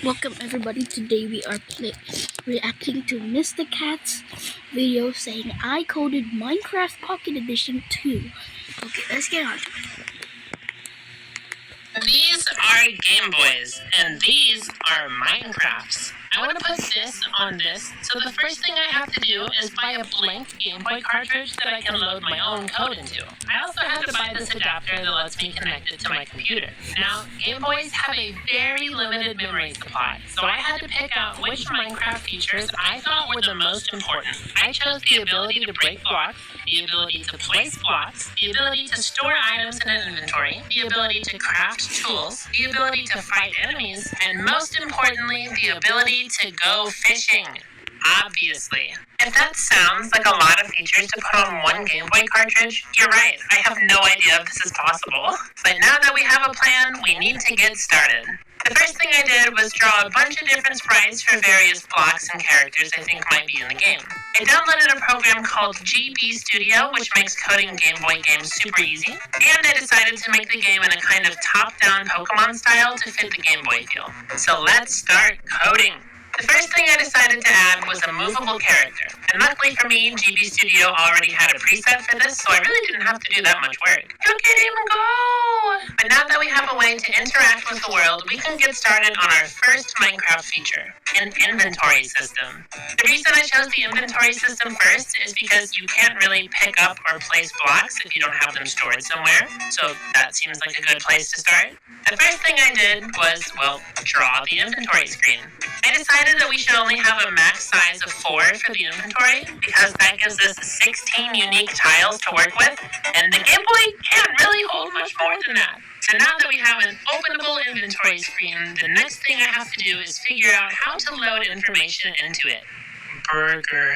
Welcome everybody. Today we are reacting to Mr. Cat's video saying I coded Minecraft Pocket Edition 2. Okay, let's get on. These are Game Boys, and these are Minecrafts. I want to put this on this, so the first thing I have to do is buy a blank Game Boy cartridge that I can load my own code into. I also had to buy this adapter that lets me connect it to my computer. Now, Game Boys have a very limited memory supply, so I had to pick out which Minecraft features I thought were the most important. I chose the ability to break blocks, the ability to place blocks, the ability to store items in an inventory, the ability to craft tools, the ability to fight enemies, and most importantly, the ability to go fishing. Obviously. If that sounds like a lot of features to put on one Game Boy cartridge, you're right. I have no idea if this is possible. But now that we have a plan, we need to get started. The first thing I did was draw a bunch of different sprites for various blocks and characters I think might be in the game. I downloaded a program called GB Studio, which makes coding Game Boy games super easy, and I decided to make the game in a kind of top-down Pokemon style to fit the Game Boy feel. So let's start coding. The first thing I decided to add was a movable character, and luckily for me, GB Studio already had a preset for this, so I really didn't have to do that much work. Look at him go! But now that we have a way to interact with the world, we can get started on our first Minecraft feature, an inventory system. The reason I chose the inventory system first is because you can't really pick up or place blocks if you don't have them stored somewhere, so that seems like a good place to start. The first thing I did was, draw the inventory screen. I decided that we should only have a max size of 4 for the inventory because that gives us 16 unique tiles to work with, and the Game Boy can't really hold much more than that. So now that we have an openable inventory screen, the next thing I have to do is figure out how to load information into it. Burger.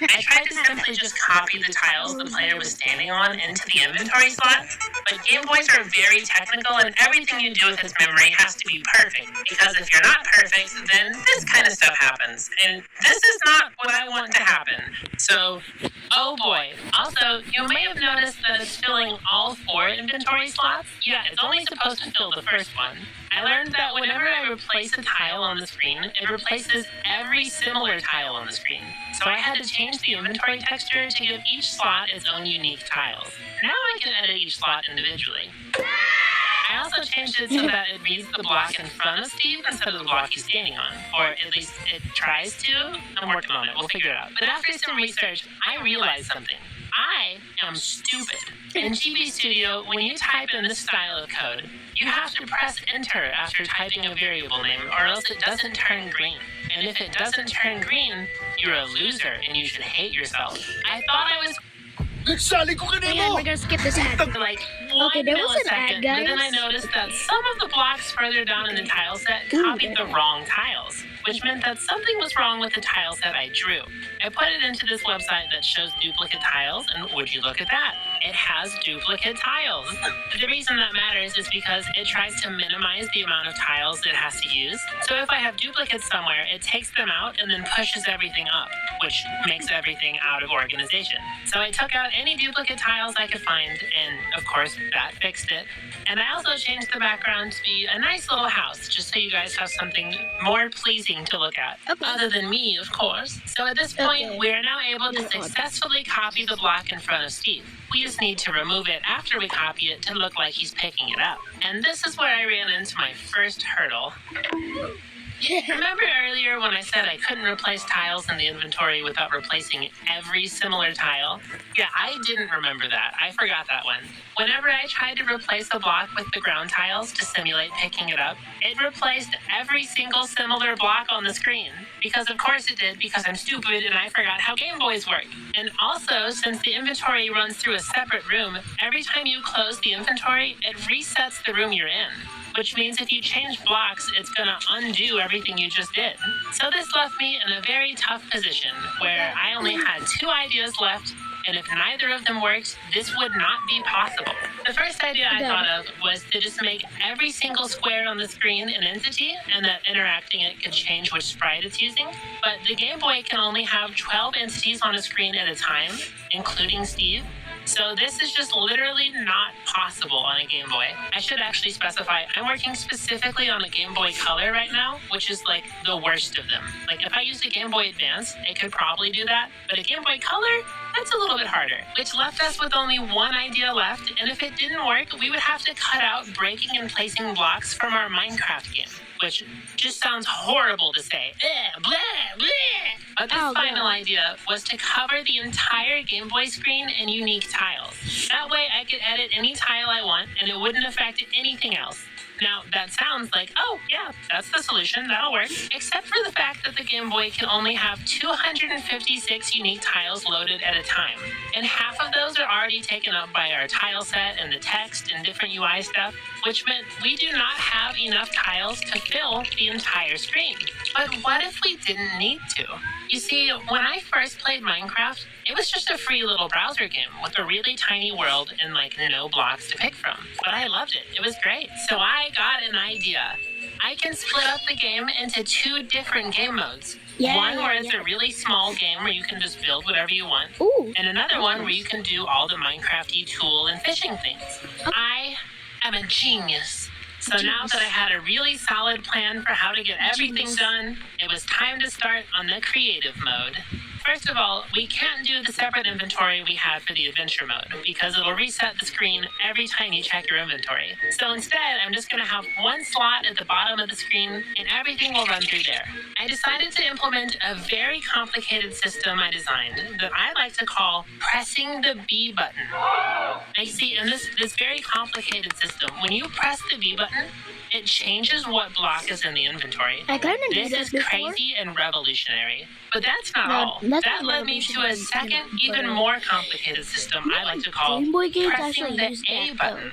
I tried to simply just copy the tiles the player was standing on into the inventory slot, but Game Boys are very technical and everything you do with its memory has to be perfect, because if you're not perfect, then this kind of stuff happens, and this is not what I want to happen. So, oh boy. Also, you may have noticed that it's filling all 4 inventory slots. Yeah, it's only supposed to fill the first one. I learned that whenever I replace a tile on the screen, it replaces every similar tile on the screen. So I had to change the inventory texture to give each slot its own unique tiles. Now I can edit each slot individually. I also changed it so that it reads the block in front of Steve instead of the block he's standing on. Or at least it tries to. I'm working on it. We'll figure it out. But after some research, I realized something. I am stupid. In GB Studio, when you type in this style of code, you have to press enter after typing a variable name, or else it doesn't turn green. And if it doesn't turn green, you're a loser and you should hate yourself. I thought I was We're gonna skip this ad. like 1 Okay, there was an ad, millisecond, guys. but then I noticed that some of the blocks further down in the tile set copied the wrong tiles, which meant that something was wrong with the tile set I drew. I put it into this website that shows duplicate tiles, and would you look at that? It has duplicate tiles. The reason that matters is because it tries to minimize the amount of tiles it has to use. So if I have duplicates somewhere, it takes them out and then pushes everything up, which makes everything out of organization. So I took out any duplicate tiles I could find, and of course that fixed it. And I also changed the background to be a nice little house, just so you guys have something more pleasing to look at. Okay. Other than me, of course. So at this point, Okay. we are now able to Hold on. successfully copy the block in front of Steve. We just need to remove it after we copy it to look like he's picking it up. And this is where I ran into my first hurdle. Remember earlier when I said I couldn't replace tiles in the inventory without replacing every similar tile? Yeah, I didn't remember that. I forgot that one. Whenever I tried to replace a block with the ground tiles to simulate picking it up, it replaced every single similar block on the screen. Because of course it did, because I'm stupid and I forgot how Game Boys work. And also, since the inventory runs through a separate room, every time you close the inventory, it resets the room you're in. Which means if you change blocks, it's gonna undo everything you just did. So this left me in a very tough position, where I only had 2 ideas left, and if neither of them worked, this would not be possible. The first idea I thought of was to just make every single square on the screen an entity, and that interacting it could change which sprite it's using. But the Game Boy can only have 12 entities on a screen at a time, including Steve. So this is just literally not possible on a Game Boy. I should actually specify, I'm working specifically on the Game Boy Color right now, which is like the worst of them. Like if I used a Game Boy Advance, it could probably do that, but a Game Boy Color, that's a little bit harder, which left us with only one idea left, and if it didn't work, we would have to cut out breaking and placing blocks from our Minecraft game, which just sounds horrible to say. Blah, blah. But the final idea was to cover the entire Game Boy screen in unique tiles. That way I could edit any tile I want, and it wouldn't affect anything else. Now, that sounds like, oh, yeah, that's the solution, that'll work, except for the fact that the Game Boy can only have 256 unique tiles loaded at a time, and half of those are already taken up by our tile set and the text and different UI stuff, which meant we do not have enough tiles to fill the entire screen. But what if we didn't need to? You see, when I first played Minecraft, it was just a free little browser game with a really tiny world and like no blocks to pick from. But I loved it. It was great. So I got an idea. I can split up the game into 2 different game modes. One where it's a really small game where you can just build whatever you want. And another one where you can do all the Minecraft-y tool and fishing things. I am a genius. So now that I had a really solid plan for how to get everything done, it was time to start on the creative mode. First of all, we can't do the separate inventory we had for the adventure mode because it'll reset the screen every time you check your inventory. So instead, I'm just going to have one slot at the bottom of the screen and everything will run through there. I decided to implement a very complicated system I designed that I like to call pressing the B button. I see in this very complicated system, when you press the B button, it changes what block is in the inventory. I kind of did This is before. crazy and revolutionary. But that's not all. That led me to a second, even more complicated system I like to call Game Boy games pressing actually the use A that, button.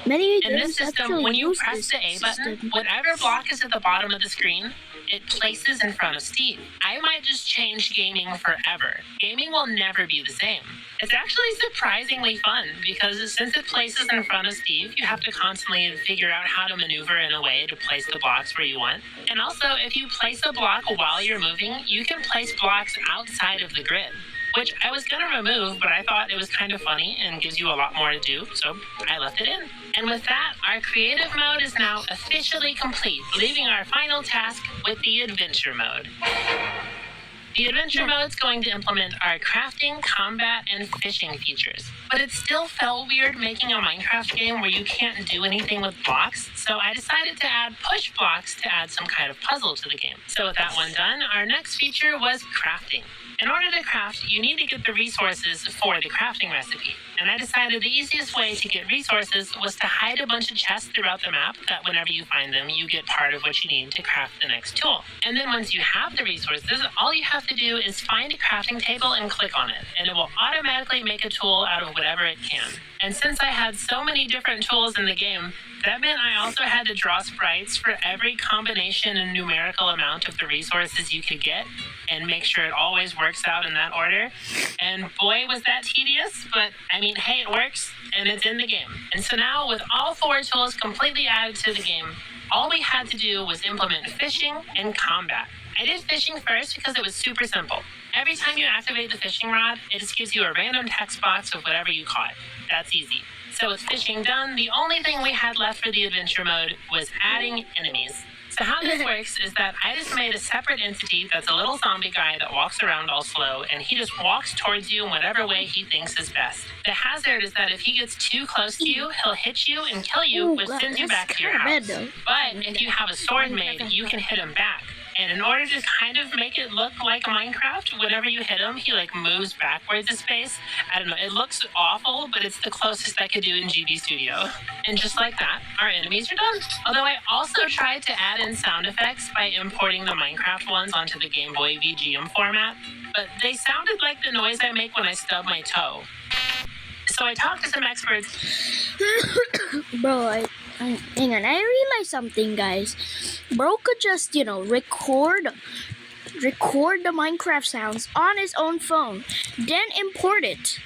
Many In this games system, actually when you use press this the A button, system. whatever block is at the bottom of the screen, it places in front of Steve. I might just change gaming forever. Gaming will never be the same. It's actually surprisingly fun because since it places in front of Steve, you have to constantly figure out how to maneuver in a way to place the blocks where you want. And also, if you place a block while you're moving, you can place blocks outside of the grid, which I was going to remove, but I thought it was kind of funny and gives you a lot more to do, so I left it in. And with that, our creative mode is now officially complete, leaving our final task with the adventure mode. The adventure mode is going to implement our crafting, combat, and fishing features. But it still felt weird making a Minecraft game where you can't do anything with blocks, so I decided to add push blocks to add some kind of puzzle to the game. So with that one done, our next feature was crafting. In order to craft, you need to get the resources for the crafting recipe. And I decided the easiest way to get resources was to hide a bunch of chests throughout the map that whenever you find them, you get part of what you need to craft the next tool. And then once you have the resources, all you have to do is find a crafting table and click on it, and it will automatically make a tool out of whatever it can. And since I had so many different tools in the game, that meant I also had to draw sprites for every combination and numerical amount of the resources you could get and make sure it always works out in that order. And boy, was that tedious, but I mean, hey, it works and it's in the game. And so now with all 4 tools completely added to the game, all we had to do was implement fishing and combat. I did fishing first because it was super simple. Every time you activate the fishing rod, it just gives you a random text box of whatever you caught. That's easy. So with fishing done, the only thing we had left for the adventure mode was adding enemies. So how this works is that I just made a separate entity that's a little zombie guy that walks around all slow, and he just walks towards you in whatever way he thinks is best. The hazard is that if he gets too close to you, he'll hit you and kill you, which sends you back to your house. But if you have a sword made, you can hit him back. And in order to kind of make it look like Minecraft, whenever you hit him, he like moves backwards a space. I don't know, it looks awful, but it's the closest I could do in GB Studio. And just like that, our enemies are done. Although I also tried to add in sound effects by importing the Minecraft ones onto the Game Boy VGM format, but they sounded like the noise I make when I stub my toe. So I talked to some experts. Bro, hang on. I realized something, guys. Bro could just, record the Minecraft sounds on his own phone, then import it,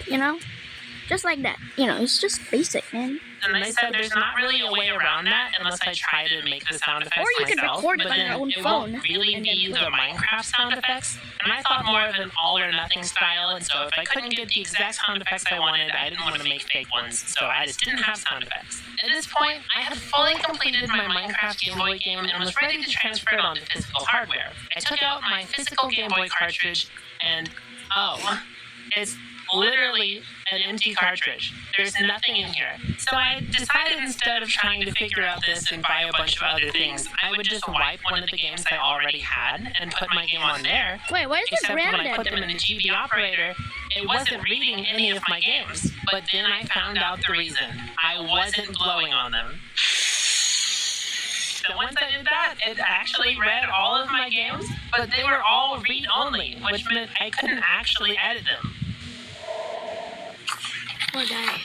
just like that. It's just basic, man. and they said there's not really a way around that unless I try to make the sound effects Or you can myself. record it but on your then own it phone won't really and be then the Minecraft sound effects. And I thought more of an all or nothing style, and so if I couldn't get the exact sound effects I wanted, I didn't want to make fake ones, so I just didn't have sound effects. At this point, I had fully completed my Minecraft Game Boy game and was ready to transfer it onto physical hardware. I took out my physical Game Boy cartridge and, oh, it's literally an empty cartridge. There's nothing in here. So I decided instead of trying to figure out this and buy a bunch of other things, I would just wipe one of the games I already had and put my game on there. Wait, why is it Except when I random? put them in the GB operator, it wasn't reading any of my games. But then I found out the reason. I wasn't blowing on them. So once I did that, it actually read all of my games, but they were all read-only, which meant I couldn't actually edit them. Poor guy.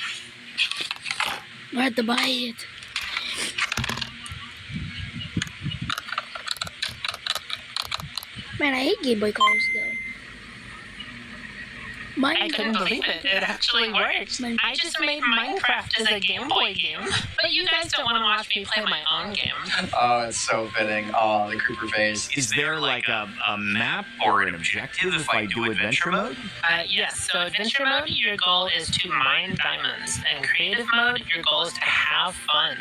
I had to buy it. Man, I hate Game Boy colors though. I couldn't believe it. It actually worked. I just made Minecraft as a Game Boy game, but you guys don't want to watch me play my own game. Oh, it's so fitting. Oh, the creeper face. Is there like a map or an objective if I do adventure mode? Yes, so adventure mode, your goal is to mine diamonds, and creative mode, your goal is to have fun.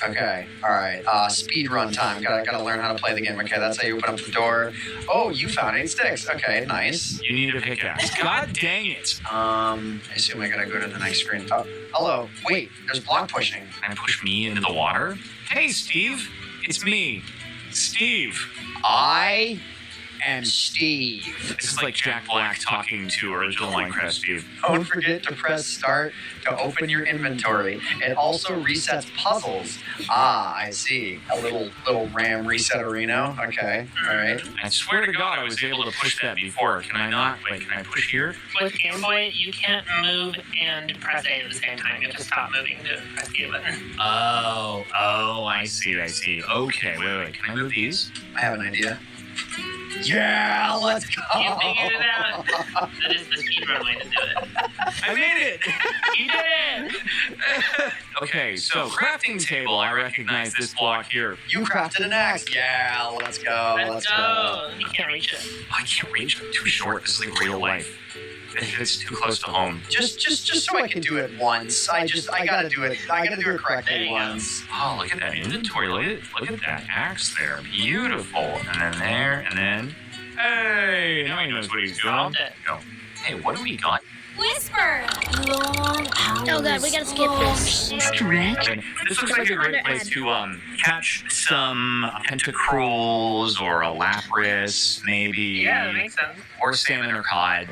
Okay, all right. Speed run time. Gotta learn how to play the game. Okay, that's how you open up the door. Oh, you found 8 sticks. Okay, nice. You need a pickaxe. God dang it! I assume I gotta go to the next screen. Oh, hello. Wait, there's block pushing. And push me into the water? Hey, Steve! It's me, Steve. I am Steve. This is like Jack Black talking to original Minecraft Steve. Don't forget to press start to open your inventory. It also resets puzzles. Ah, I see. A little RAM resetterino. Okay, all right. I swear to God I was able to push that before. Can I not? Wait, can I push here? With Game Boy, you can't move and press A at the same time. You have to stop moving to press the A button. Oh, I see. Okay, wait. Can I move these? I have an idea. Yeah, let's go. You figured it out. That is the speedrun way to do it. I made it! You did it! Okay, so crafting table. I recognize this block here. You crafted an axe. Yeah, let's go. Let's go. You can't reach it. I can't reach it. Too short. This is like real life. It's too close to home. Just so I can do it once. I gotta do it. I gotta do it correctly once. Oh, look at that inventory. Look at that axe there. Beautiful. And then there, and then. Hey, now he knows what he's doing. Solved it. Oh. Hey, what do we got? Whisper. Long hours. Oh god, we gotta skip this. And this looks like a great place to catch some pentacruels or a lapras, maybe. Yeah, that makes sense. Or salmon or cod,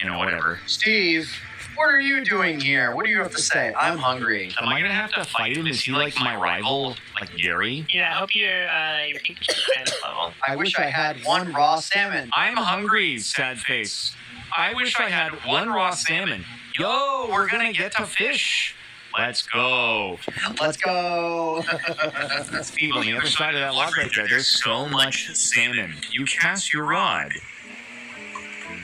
whatever. Steve, what are you doing here? What do you have to say? I'm hungry. Am I gonna have to fight him? Is he like my rival, like Gary? Yeah, I hope your Pikachu kind of level. I wish I had one raw salmon. I'm hungry, sad face. I wish I had one raw salmon. Yo, we're gonna get to fish. Let's go. Let's go. Steve, on the other side of that log right there, there's so much salmon. You cast your rod.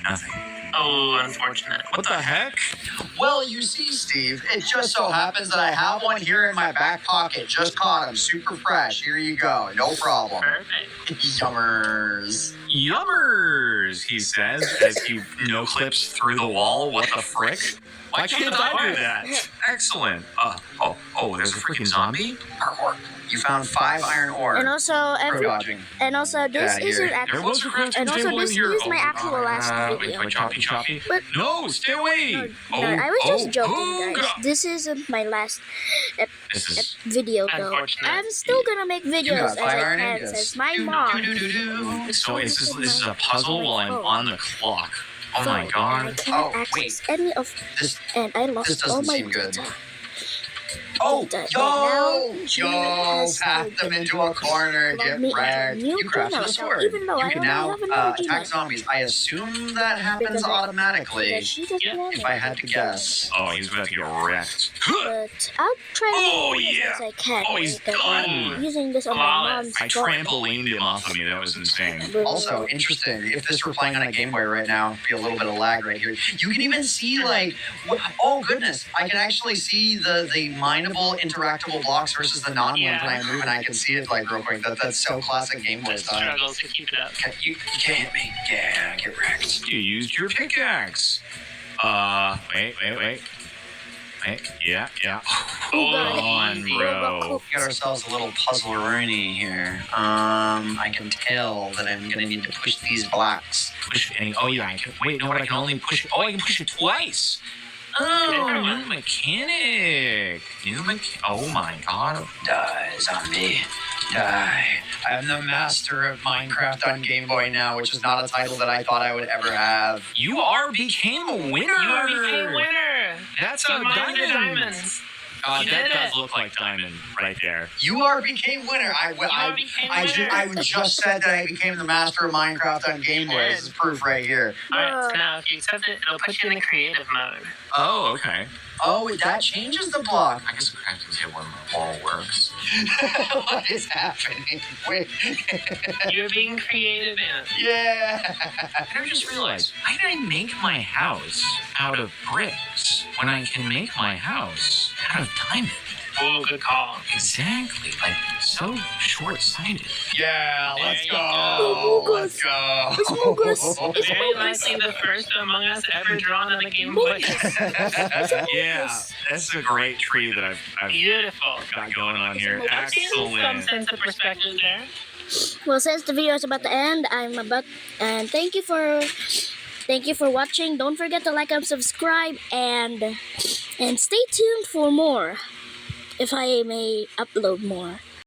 Nothing. Oh, unfortunate. What the heck? Well, you see, Steve, it just so happens that I have one here in my back pocket. Just caught him, super fresh. Here you go, no problem. Perfect. Yummers. Yummers, he says, as he no-clips through the wall. What the frick? Why can't I do that? Excellent. There's a freaking zombie? Parkour. You found 5 iron ore. And also, Pro dodging. this Get isn't There actually. was a crafting And also, table in this here. is my actual last Wait, video. do I choppy? But- No, stay away. No, I was just joking, oh, guys. God. This isn't my last This is video, though. Unfortunate. I'm still gonna make videos got as I 5 iron can, ingots. says my mom. so. This is a puzzle while I'm on the clock. Oh my And I God. cannot Oh, access wait. any of This and I this lost doesn't all my seem good. data. Oh, But yo, now she yo, has path to them into a corner. log Get me into a wrecked. new You crafted Gmail a account, sword. even though You I can only now have another attack Gmail. zombies. I assume that happens Because automatically. she doesn't Yeah. have If it. I had to guess. Oh, he's about to get wrecked. But I'll try to Oh, do as yeah. as I can. Oh, he's because I'm done. using this on my Flawless. mom's I phone. trampolined him off of me. That was insane. But- Also, interesting. If this were playing on a Game Boy right now, be a little bit of lag right here. You can even see like, oh goodness, I can actually see the mineable, interactable blocks versus the non ones Yeah. when I move, and I can see it like real quick. That's so classic Game Boy Just style. struggles to keep it up. You can't hit me. Yeah, get wrecked. You used your pickaxe. Wait. Yeah. Who got Hold it? on, Who bro. got We got ourselves a little puzzle-rooney here. I can tell that I'm gonna need to push these blocks. Push any. Oh yeah. I can. Wait. No. But I can only push. Oh, I can push it twice. Oh, new mechanic. Oh my god. Die, zombie. Die. I'm the master of Minecraft on Game Boy now, which is not a title that I thought I would ever have. You became a winner. You are became winner. That's So a mine's the diamond. diamonds. You That did does it. look like diamond right there. You are became winner. I became winner. I just said that I became the master of Minecraft on Game Boy. This is proof right here. Alright, so now if you accept it, it'll put you in the creative mode. Oh, okay. Oh, that changes the block. I guess I can see when the wall works. What is happening? Wait. You're being creative in it. Yeah. I just realized, why did I make my house out of bricks when I can make my house out of diamond? Oh, good call. Exactly. Like, so short-sighted. Yeah, let's There you go. go. Let's go. It's Mogus. It's Very Mogus. likely the first Among Us ever drawn on a Game Boy. Yeah, that's a great tree that I've Beautiful. got going on here. I've seen some Excellent. sense of perspective there. Well, since the video is about to end, and thank you for watching. Don't forget to like and subscribe, and stay tuned for more. If I may upload more.